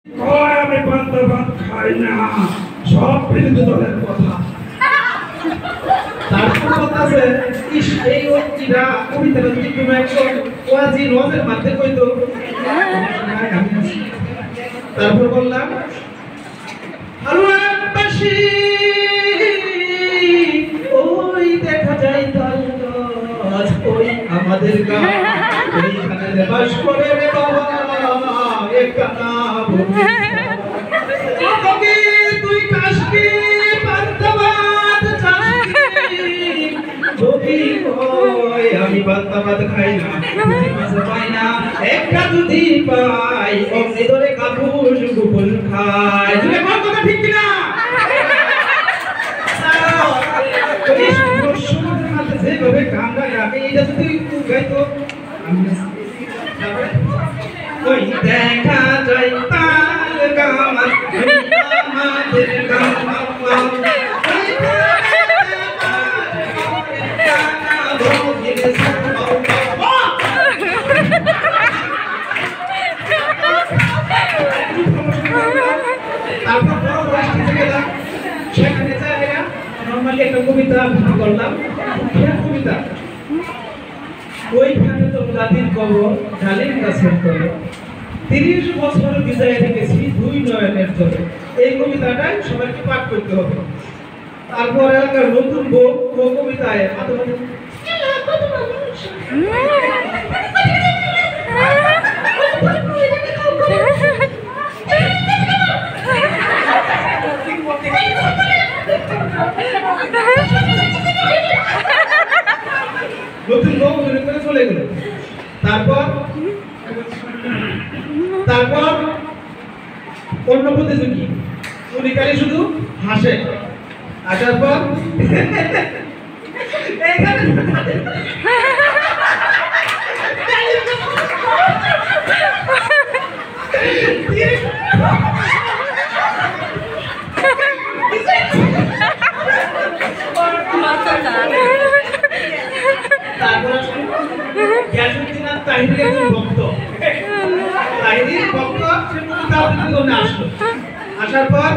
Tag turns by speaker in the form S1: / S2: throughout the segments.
S1: আমি পান্তা ভাত খাই না, সব বিরোধী দলের কথা। তারপর কথা আছে এই ওইটা কবিতাটা যদি কোনো একজন ওয়াজি নজের মাঝে কইতো। তারপর বললাম হালুয়াবাসী ওই দেখা যায় তাল গাছ, ওই আমাদের গাছ, এইখানে বাস করে রে বাবা একখানা বলি তুই কাশবি পান্তা ভাত যদি হয় আমি পান্তা ভাত খাই না, পাই না একটা যদি পাই অমনি ধরে কাপুস কুপুস খাই। তুমি কোন কথা ঠিক কিনা? যেভাবে কামড়া রাখে এটা যদি গাইতো ওই দেখা যায় তাল গামার আমাদের গামা সেখানে যাইয়া নরমালি একটা কবিতা করলাম, কবিতা ওইখানে তো দাদির কবর ডালিম গাছের তলে 30 বছর বিজয় রেখেছি দুই নয়নের তলে। এই কবিতাটাই সবাইকে পাঠ করতে হবে। তারপর এলাকার নতুন বউ কবিতায় নতুন বউ করে চলে গেল। তারপর অন্য প্রতিযোগী উনি খালি শুধু হাসে, আসার পর আসার পর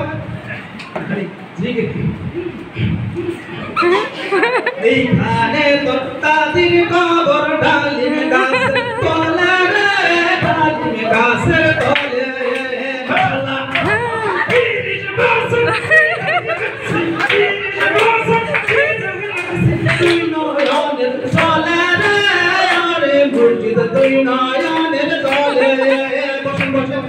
S1: এইখানে দত্তাদির কবর ডালিম গাছের তলে রে, ডালিম গাছের তলে তুই নয়নের চলে রে, আরে মুর্শিদ তুই নয়নের চলে। বসেন বসেন